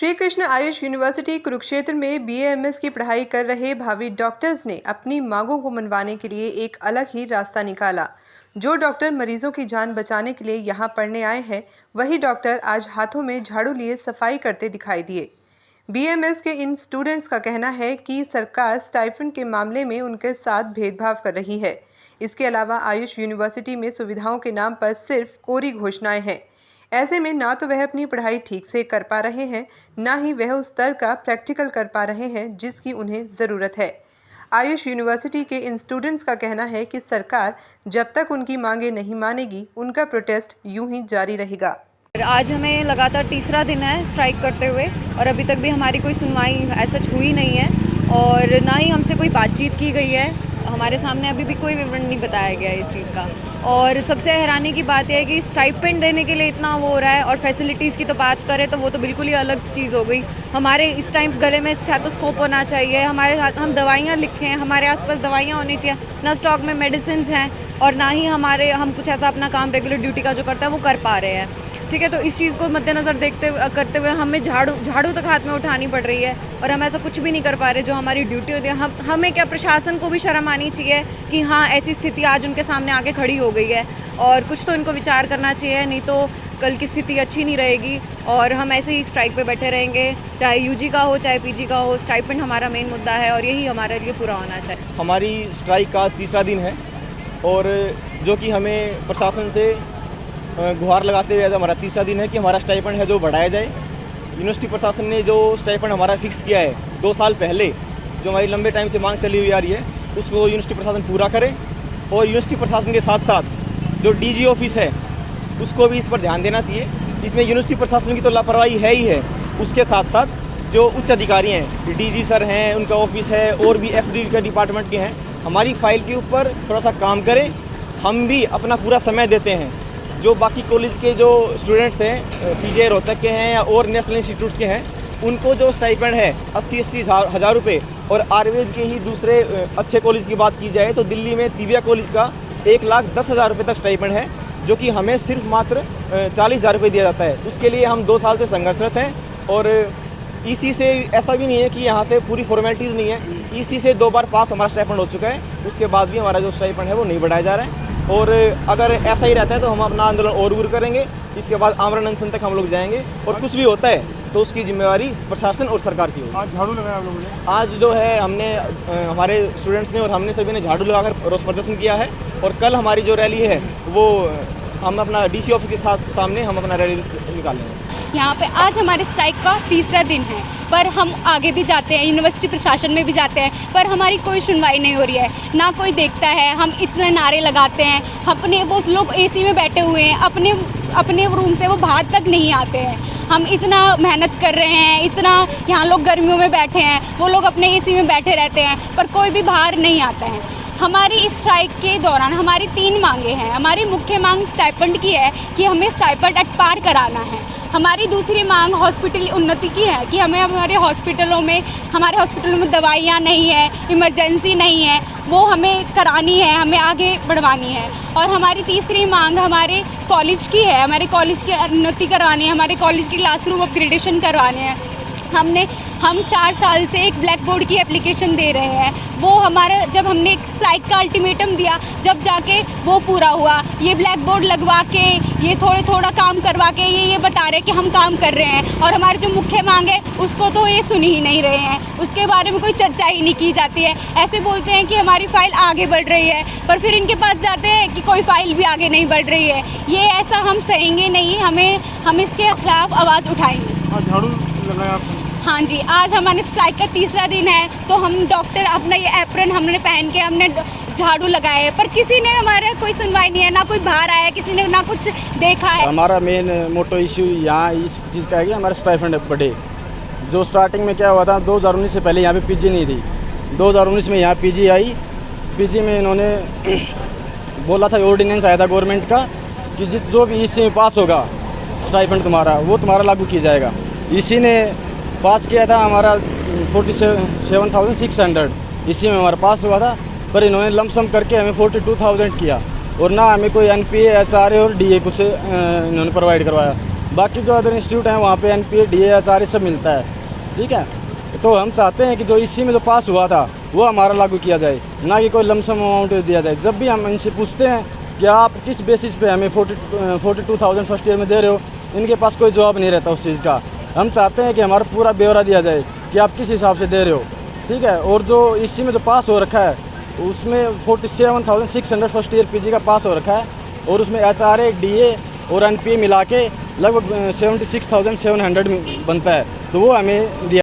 Shri Krishna Ayush university Kurukshetra में BAMS की पढ़ाई कर रहे भावी डॉक्टर्स ने अपनी मांगों को मनवाने के लिए एक अलग ही रास्ता निकाला। जो डॉक्टर मरीजों की जान बचाने के लिए यहां पढ़ने आए हैं, वही डॉक्टर आज हाथों में झाड़ू लिए सफाई करते दिखाई दिए। बीएएमएस के इन स्टूडेंट्स का कहना है कि सरकार स्टाइपेंड के मामले में उनके साथ भेदभाव कर रही है। इसके अलावा आयुष यूनिवर्सिटी में सुविधाओं के नाम पर सिर्फ कोरी घोषणाएं हैं। ऐसे में ना तो वह अपनी पढ़ाई ठीक से कर पा रहे हैं, ना ही वह उस स्तर का प्रैक्टिकल कर पा रहे हैं जिसकी उन्हें ज़रूरत है। आयुष यूनिवर्सिटी के इन स्टूडेंट्स का कहना है कि सरकार जब तक उनकी मांगें नहीं मानेगी, उनका प्रोटेस्ट यूं ही जारी रहेगा। आज हमें लगातार तीसरा दिन है स्ट्राइक करते हुए और अभी तक भी हमारी कोई सुनवाई ऐसा हुई नहीं है और ना ही हमसे कोई बातचीत की गई है। हमारे सामने अभी भी कोई विवरण नहीं बताया गया है इस चीज़ का। और सबसे हैरानी की बात यह है कि स्टाइपेंड देने के लिए इतना वो हो रहा है और फैसिलिटीज़ की तो बात करें तो वो तो बिल्कुल ही अलग चीज़ हो गई। हमारे इस टाइम गले में स्टेथोस्कोप होना चाहिए, हमारे हम दवाइयाँ लिखें, हमारे आसपास दवाइयाँ होनी चाहिए, ना स्टॉक में मेडिसिन हैं और ना ही हम कुछ ऐसा अपना काम रेगुलर ड्यूटी का जो करता है वो कर पा रहे हैं। ठीक है, तो इस चीज़ को मद्देनज़र करते हुए हमें झाड़ू तक हाथ में उठानी पड़ रही है और हम ऐसा कुछ भी नहीं कर पा रहे जो हमारी ड्यूटी होती है। हमें क्या, प्रशासन को भी शर्म आनी चाहिए कि हाँ, ऐसी स्थिति आज उनके सामने आके खड़ी हो गई है और कुछ तो इनको विचार करना चाहिए, नहीं तो कल की स्थिति अच्छी नहीं रहेगी और हम ऐसे ही स्ट्राइक पे बैठे रहेंगे, चाहे यूजी का हो चाहे पीजी का हो। स्टाइपेंड हमारा मेन मुद्दा है और यही हमारे लिए पूरा होना चाहिए। हमारी स्ट्राइक का तीसरा दिन है और जो कि हमें प्रशासन से गुहार लगाते हुए हमारा तीसरा दिन है कि हमारा स्टाइपेंड है जो बढ़ाया जाए। यूनिवर्सिटी प्रशासन ने जो स्टाइपेंड हमारा फिक्स किया है 2 साल पहले, जो हमारी लंबे टाइम से मांग चली हुई आ रही है, उसको यूनिवर्सिटी प्रशासन पूरा करे और यूनिवर्सिटी प्रशासन के साथ साथ जो डीजी ऑफिस है उसको भी इस पर ध्यान देना चाहिए। इसमें यूनिवर्सिटी प्रशासन की तो लापरवाही है ही है, उसके साथ साथ जो उच्च अधिकारी हैं, डीजी सर हैं, उनका ऑफिस है और भी एफडी के डिपार्टमेंट के हैं, हमारी फाइल के ऊपर थोड़ा सा काम करें। हम भी अपना पूरा समय देते हैं। जो बाकी कॉलेज के जो स्टूडेंट्स हैं, पीजे रोहतक के हैं या और नेशनल इंस्टीट्यूट्स के हैं, उनको जो स्टाइपेंड है 80-80 हज़ार रुपये और आयुर्वेद के ही दूसरे अच्छे कॉलेज की बात की जाए तो दिल्ली में दिव्या कॉलेज का 1,10,000 रुपये तक स्टाइपेंड है, जो कि हमें सिर्फ मात्र 40,000 रुपये दिया जाता है। उसके लिए हम 2 साल से संघर्षरत हैं और ईसी से ऐसा भी नहीं है कि यहाँ से पूरी फॉर्मेलिटीज़ नहीं है। ईसी से 2 बार पास हमारा स्टाइपेंड हो चुका है, उसके बाद भी हमारा जो स्टाइपेंड है वो नहीं बढ़ाया जा रहा है और अगर ऐसा ही रहता है तो हम अपना आंदोलन और दूर करेंगे। इसके बाद आमरण अनशन तक हम लोग जाएंगे और कुछ भी होता है तो उसकी जिम्मेवारी प्रशासन और सरकार की होगी। आज झाड़ू लगाया आप लोगों ने? आज जो है हमने हमारे स्टूडेंट्स ने और हमने सभी ने झाड़ू लगाकर रोष प्रदर्शन किया है और कल हमारी जो रैली है वो हम अपना डीसी ऑफिस के सामने हम अपना रैली निकालेंगे। यहाँ पे आज हमारे स्ट्राइक का तीसरा दिन है, पर हम आगे भी जाते हैं, यूनिवर्सिटी प्रशासन में भी जाते हैं, पर हमारी कोई सुनवाई नहीं हो रही है, ना कोई देखता है। हम इतने नारे लगाते हैं, अपने वो लोग एसी में बैठे हुए हैं, अपने रूम से वो बाहर तक नहीं आते हैं। हम इतना मेहनत कर रहे हैं, इतना यहाँ लोग गर्मियों में बैठे हैं, वो लोग अपने एसी में बैठे रहते हैं, पर कोई भी बाहर नहीं आता है। हमारी इस स्ट्राइक के दौरान हमारी 3 मांगे हैं। हमारी मुख्य मांग स्टाइपेंड की है कि हमें स्टाइपेंड एट पार कराना है। हमारी दूसरी मांग हॉस्पिटल उन्नति की है कि हमें हमारे हॉस्पिटलों में दवाइयाँ नहीं है, इमरजेंसी नहीं है, वो हमें करानी है, हमें आगे बढ़वानी है। और हमारी तीसरी मांग हमारे कॉलेज की है, हमारे कॉलेज की उन्नति करवानी है, हमारे कॉलेज की क्लासरूम अपग्रेडेशन करवाने हैं। हम 4 साल से एक ब्लैक बोर्ड की एप्लीकेशन दे रहे हैं, वो हमारा जब हमने एक स्ट्राइक का अल्टीमेटम दिया, जब जाके वो पूरा हुआ। ये ब्लैक बोर्ड लगवा के, ये थोड़ा काम करवा के ये बता रहे हैं कि हम काम कर रहे हैं और हमारी जो मुख्य मांग है उसको तो ये सुन ही नहीं रहे हैं, उसके बारे में कोई चर्चा ही नहीं की जाती है। ऐसे बोलते हैं कि हमारी फ़ाइल आगे बढ़ रही है, पर फिर इनके पास जाते हैं कि कोई फ़ाइल भी आगे नहीं बढ़ रही है। ये ऐसा हम सहेंगे नहीं, हम इसके खिलाफ आवाज़ उठाएंगे। झाड़ू लगाया आपने? हाँ जी, आज हमारे स्ट्राइक का तीसरा दिन है तो हम डॉक्टर अपना ये एप्रन हमने पहन के हमने झाड़ू लगाए, पर किसी ने हमारे कोई सुनवाई नहीं है, ना कोई बाहर आया, किसी ने ना कुछ देखा है। हमारा मेन मोटो इश्यू यहाँ इस चीज़ का है कि हमारा स्टाइपेंड बढ़े। जो स्टार्टिंग में क्या हुआ था, 2019 से पहले यहाँ पे पीजी नहीं थी। 2019 में यहाँ पीजी आई। पीजी में इन्होंने बोला था, ऑर्डिनेंस आया था गवर्नमेंट का कि जो भी इसी में पास होगा स्टाइपेंड वो तुम्हारा लागू किया जाएगा। इसी ने पास किया था हमारा 47,600, इसी में हमारा पास हुआ था, पर इन्होंने लमसम करके हमें 42,000 किया और ना हमें कोई NPA, HRA और DA कुछ इन्होंने प्रोवाइड करवाया। बाकी जो अदर इंस्टीट्यूट हैं वहाँ पे NPA DA HRA सब मिलता है, ठीक है। तो हम चाहते हैं कि जो इसी में जो पास हुआ था वो हमारा लागू किया जाए, ना कि कोई लमसम अमाउंट दिया जाए। जब भी हम इनसे पूछते हैं कि आप किस बेसिस पे हमें 42,000 फर्स्ट ईयर में दे रहे हो, इनके पास कोई जवाब नहीं रहता उस चीज़ का। हम चाहते हैं कि हमारा पूरा ब्यौरा दिया जाए कि आप किस हिसाब से दे रहे हो, ठीक है। और जो इसी में जो पास हो रखा है उसमें 47,600 फर्स्ट ईयर PG का पास हो रखा है, और उसमें HRA DA और NPA मिला के लगभग 76,700 बनता है, तो वो हमें दिया।